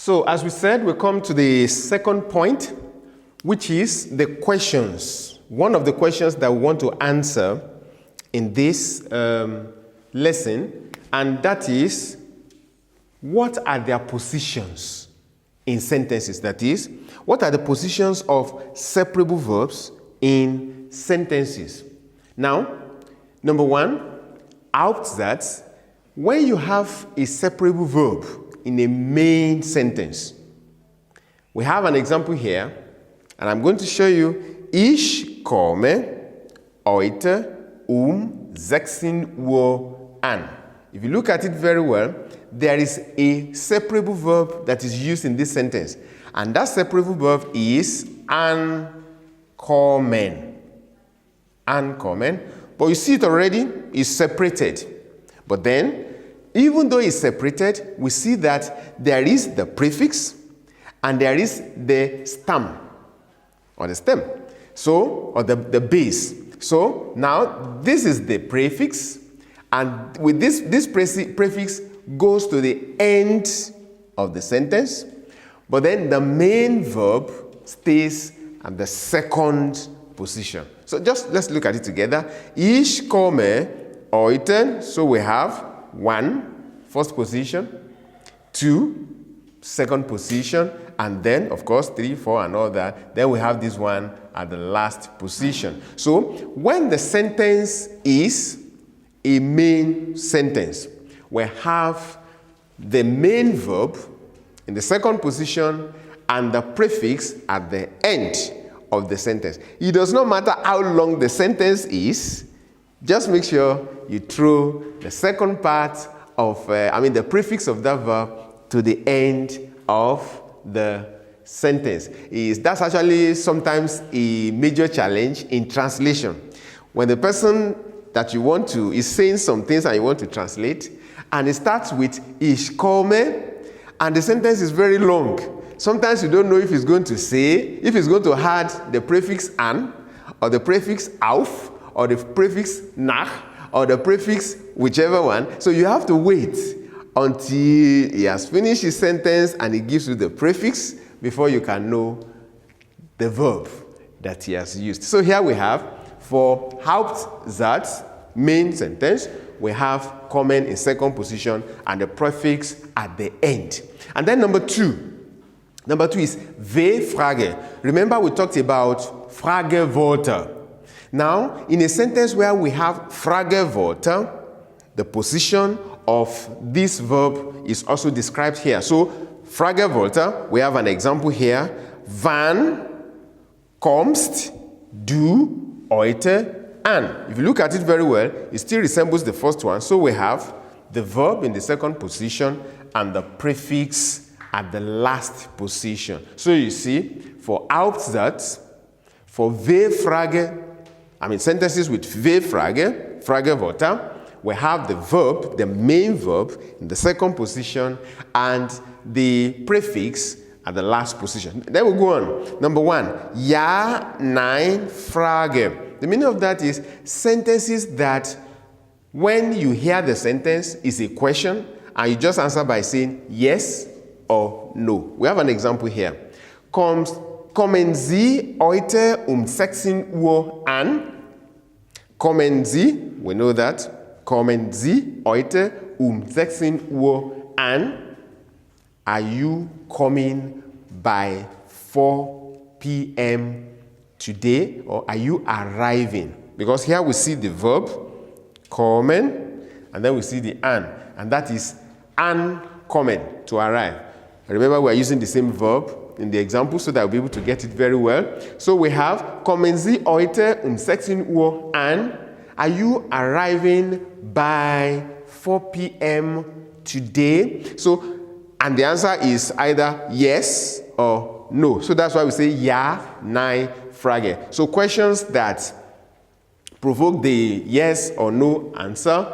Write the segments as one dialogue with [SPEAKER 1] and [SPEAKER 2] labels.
[SPEAKER 1] So, as we said, we come to the second point, which is the questions. One of the questions that we want to answer in this lesson, and that is, what are their positions in sentences? That is, what are the positions of separable verbs in sentences? Now, number one, out that when you have a separable verb in a main sentence, we have an example here, and I'm going to show you: Ich komme heute 16 Uhr an. If you look at it very well, there is a separable verb that is used in this sentence, and that separable verb is ankommen. Ankommen. But you see it already is separated. But then, even though it's separated, we see that there is the prefix and there is the stem, or the stem, so, or the base. So now this is the prefix, and with this prefix goes to the end of the sentence, but then the main verb stays at the second position. So just let's look at it together. Ich komme heute, so we have 1, first position, 2, second position, and then, of course, 3, 4, and all that. Then we have this one at the last position. So when the sentence is a main sentence, we have the main verb in the second position and the prefix at the end of the sentence. It does not matter how long the sentence is, just make sure you throw the second part of, the prefix of that verb to the end of the sentence. That's actually sometimes a major challenge in translation. When the person that you want to is saying some things and you want to translate, and it starts with Ich komme, and the sentence is very long. Sometimes you don't know if he's going to add the prefix an, or the prefix auf, or the prefix nach, or the prefix whichever one. So you have to wait until he has finished his sentence and he gives you the prefix before you can know the verb that he has used. So here we have, for Hauptsatz, main sentence, we have kommen in second position and the prefix at the end. And then number two is W-Frage. Remember we talked about Fragewörter. Now, in a sentence where we have Fragewörter, the position of this verb is also described here. So, Fragewörter, we have an example here. Wann kommst du heute an? If you look at it very well, it still resembles the first one. So we have the verb in the second position and the prefix at the last position. So you see, for Hauptsatz, for W-Frage, sentences with W-Frage, Fragewörter, we have the verb, the main verb, in the second position and the prefix at the last position. Then we go on. Number one, Ja, Nein, Frage. The meaning of that is sentences that when you hear the sentence is a question and you just answer by saying yes or no. We have an example here. Kommen Sie heute 16 Uhr an? Kommen Sie, we know that. Kommen Sie heute 16 Uhr an? Are you coming by 4 p.m. today, or are you arriving? Because here we see the verb kommen, and then we see the an, and that is ankommen, to arrive. Remember, we are using the same verb in the example so that we'll be able to get it very well. So we have kommen Sie heute 16 Uhr an? Are you arriving by 4 p.m. today? So, and the answer is either yes or no. So that's why we say Ja, Nein, Frage. So questions that provoke the yes or no answer,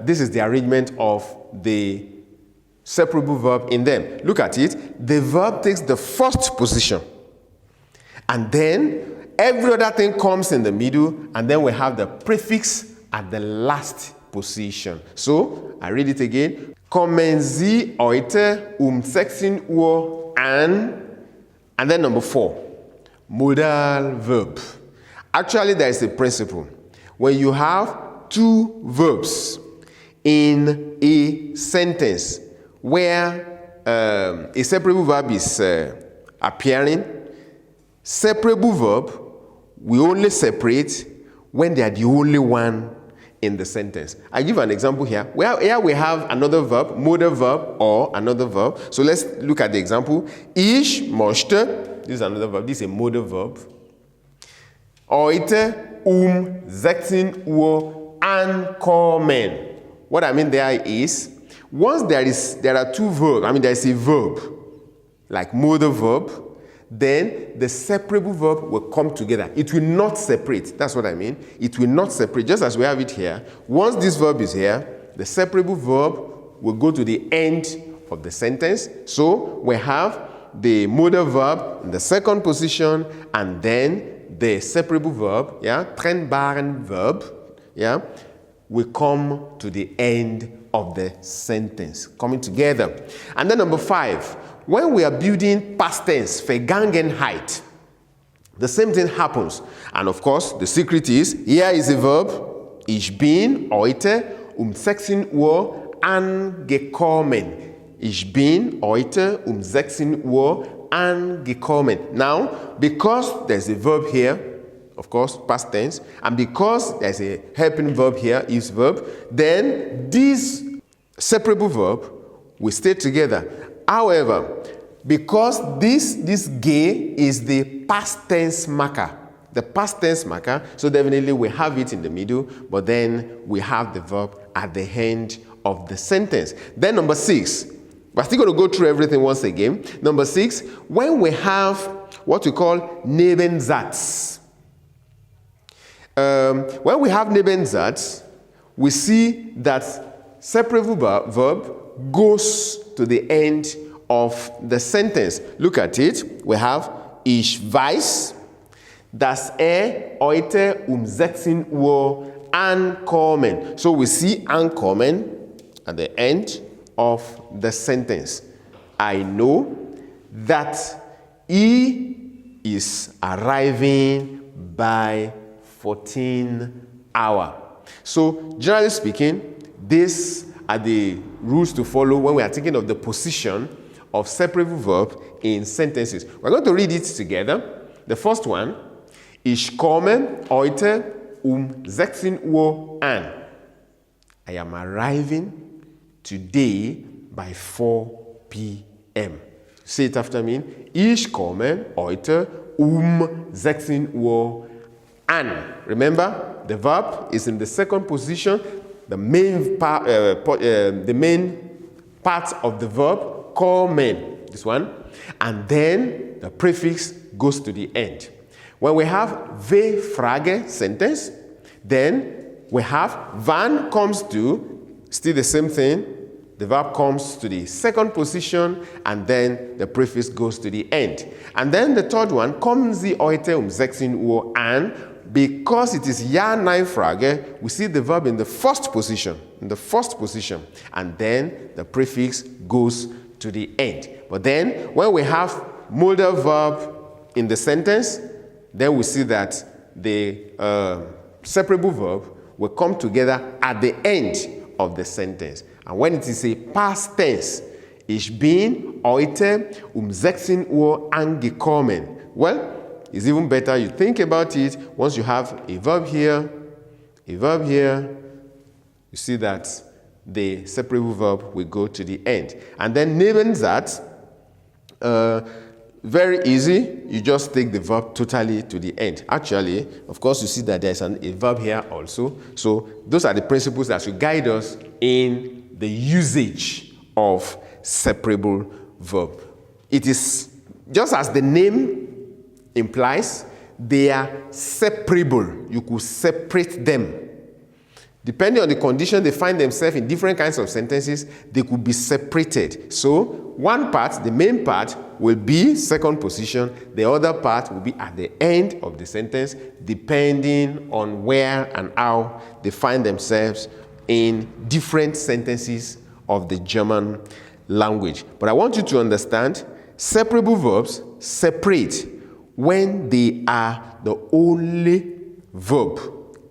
[SPEAKER 1] this is the arrangement of the separable verb in them. Look at it. The verb takes the first position, and then every other thing comes in the middle, and then we have the prefix at the last position. So I read it again. kommen Sie heute 16 Uhr an? And then number 4, modal verb. Actually, there is a principle. When you have two verbs in a sentence where a separable verb is appearing, separable verb we only separate when they are the only one in the sentence. I give an example here. Here we have another verb, modal verb or another verb. So let's look at the example. Ich möchte, this is another verb, this is a modal verb. Heute 16 Uhr ankommen. What I mean there is, once there are two verbs, there is a verb, like modal verb, then the separable verb will come together. It will not separate. That's what I mean. It will not separate, just as we have it here. Once this verb is here, the separable verb will go to the end of the sentence. So we have the modal verb in the second position, and then the separable verb, Trennbare Verben, will come to the end of the sentence, coming together. And then number 5, when we are building past tense, Vergangenheit, the same thing happens. And of course, the secret is, here is a verb, ich bin heute 16 Uhr angekommen. Ich bin heute 16 Uhr angekommen. Now, because there's a verb here, of course, past tense, and because there's a helping verb here, is verb, then this separable verb will stay together. However, because this ge is the past tense marker, so definitely we have it in the middle, but then we have the verb at the end of the sentence. Then number 6, we're still going to go through everything once again. Number 6, when we have what we call Nebensatz. When we have Nebensatz, we see that separable verb goes to the end of the sentence. Look at it. We have Ich weiß, dass heute 16 Uhr ankommen. So we see ankommen at the end of the sentence. I know that he is arriving by 14 hours. So generally speaking, these are the rules to follow when we are thinking of the position of separable verb in sentences. We're going to read it together. The first one, Ich komme heute 16 Uhr an. I am arriving today by 4 p.m. Say it after me. Ich komme heute 16 Uhr an. Remember, the verb is in the second position. The main part of the verb, kommen, this one, and then the prefix goes to the end. When we have V-Frage sentence, then we have wann comes to, still the same thing, the verb comes to the second position, and then the prefix goes to the end. And then the third one, kommen Sie heute 16 Uhr an. Because it is Ja, Nein Frage, we see the verb in the first position, and then the prefix goes to the end. But then, when we have modal verb in the sentence, then we see that the separable verb will come together at the end of the sentence. And when it is a past tense, Ich bin heute 16 Uhr angekommen. Well, it's even better you think about it. Once you have a verb here, you see that the separable verb will go to the end. And then Nebensatz, very easy. You just take the verb totally to the end. Actually, of course, you see that there's a verb here also. So those are the principles that should guide us in the usage of separable verb. It is just as the name implies, they are separable. You could separate them. Depending on the condition they find themselves in different kinds of sentences, they could be separated. So one part, the main part, will be second position. The other part will be at the end of the sentence, depending on where and how they find themselves in different sentences of the German language. But I want you to understand, separable verbs separate when they are the only verb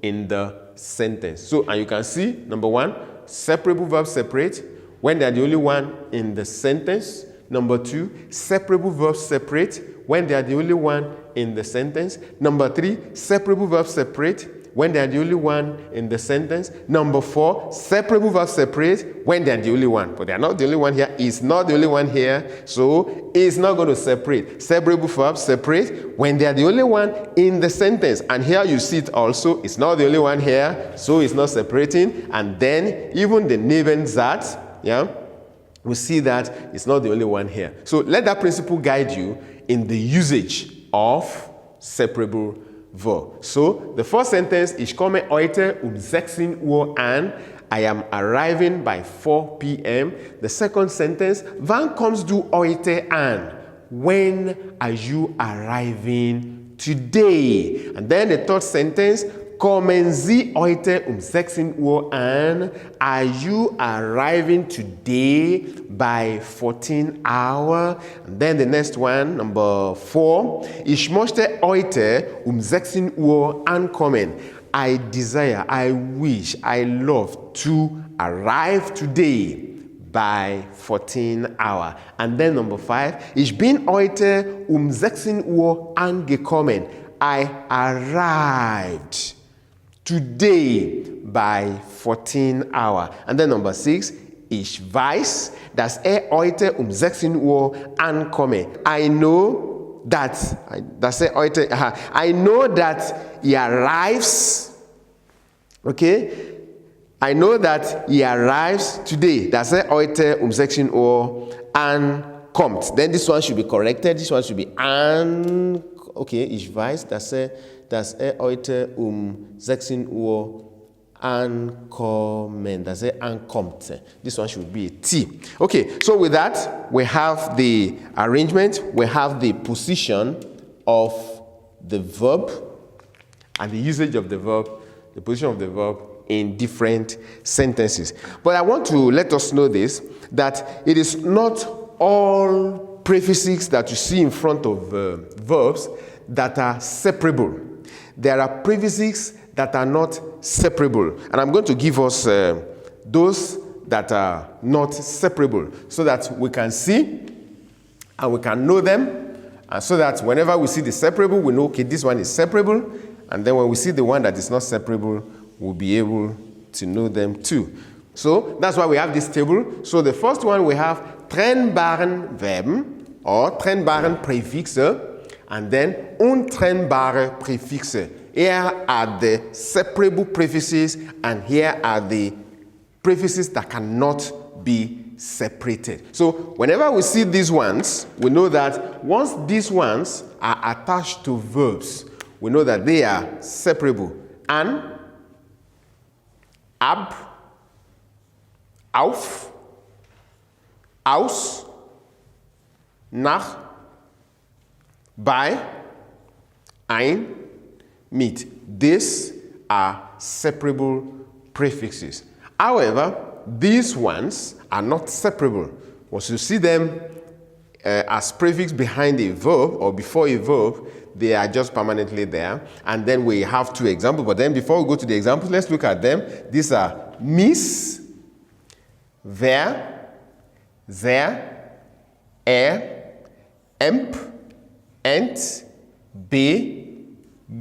[SPEAKER 1] in the sentence. So, and you can see, number one, separable verbs separate when they are the only one in the sentence. Number two, separable verbs separate when they are the only one in the sentence. Number three, separable verbs separate when they are the only one in the sentence. Number four, separable verbs separate when they are the only one. But they are not the only one here. It's not the only one here. So it's not going to separate. Separable verbs separate when they are the only one in the sentence. And here you see it also. It's not the only one here. So it's not separating. And then even the Nebensatz, we see that it's not the only one here. So let that principle guide you in the usage of separable verb. So the first sentence, ich komme heute 16 Uhr an. I am arriving by 4 p.m. The second sentence, wann kommst du heute an? When are you arriving today? And then the third sentence, kommen Sie heute 16 Uhr an? Are you arriving today by 14 hours? And then the next one, number 4. Ich möchte heute 16 Uhr ankommen. I desire, I wish, I love to arrive today by 14 hours. And then number 5. Ich bin heute 16 Uhr angekommen. I arrived today by 14 hours. And then number 6, ich weiß, dass heute 16 Uhr ankomme. I know that, I know that he arrives, okay? I know that he arrives today. Dass heute 16 Uhr ankommt. Then this one should be corrected. This one should be okay, ich weiß, dass heute 16 Uhr ankommen. Dass ankommt. This one should be a T. Okay, so with that, we have the arrangement, we have the position of the verb and the usage of the verb, the position of the verb in different sentences. But I want to let us know this, that it is not all prefixes that you see in front of verbs that are separable. There are prefixes that are not separable. And I'm going to give us those that are not separable so that we can see and we can know them. And so that whenever we see the separable, we know, okay, this one is separable. And then when we see the one that is not separable, we'll be able to know them too. So that's why we have this table. So the first one, we have Trennbare Verben or Trennbare Präfixe, and then untrennbare Präfixe. Here are the separable prefixes, and here are the prefixes that cannot be separated. So whenever we see these ones, we know that once these ones are attached to verbs, we know that they are separable. An, ab, auf, aus, nach, bei, ein, mit. These are separable prefixes. However, these ones are not separable. Once you see them as prefix behind a verb or before a verb, they are just permanently there. And then we have two examples. But then before we go to the examples, let's look at them. These are miss, wer, sehr, emp, ent, be,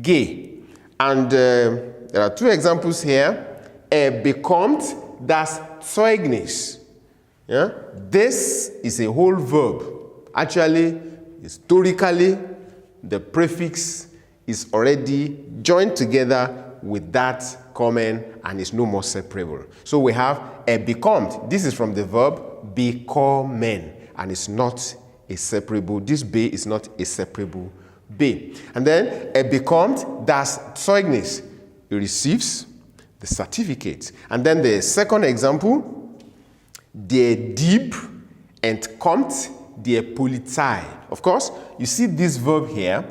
[SPEAKER 1] ge. And there are two examples here. Bekommt das Zeugnis. Yeah? This is a whole verb. Actually, historically, the prefix is already joined together with that comment and is no more separable. So we have bekommt. This is from the verb bekommen, and it's not a separable. This be is not a separable be. And then bekommt das Zeugnis. He receives the certificate. And then the second example, der Dieb entkommt der Polizei. Of course, you see this verb here.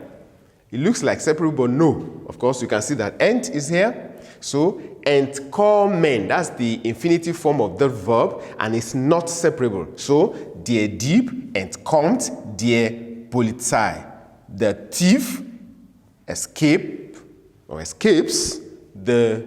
[SPEAKER 1] It looks like separable, but no. Of course, you can see that ent is here. So, entkommen, that's the infinitive form of the verb, and it's not separable. So, der Dieb entkommt der Polizei. The thief escapes the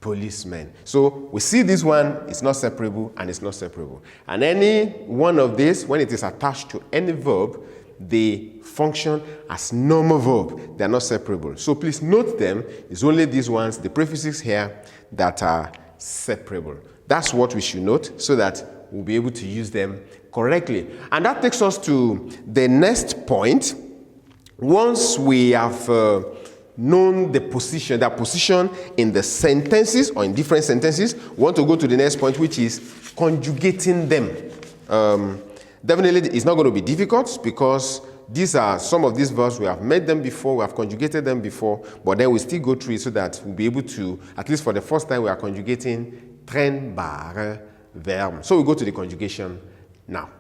[SPEAKER 1] policeman. So we see this one is not separable and it's not separable. And any one of these, when it is attached to any verb, they function as normal verb. They are not separable. So please note them. It's only these ones, the prefixes here, that are separable. That's what we should note so that we'll be able to use them correctly. And that takes us to the next point. Once we have known their position in the sentences or in different sentences, we want to go to the next point, which is conjugating them. Definitely, it's not going to be difficult because these are some of these verbs. We have made them before, we have conjugated them before, but then we still go through it so that we'll be able to, at least for the first time, we are conjugating Trennbare Verben. So we go to the conjugation now.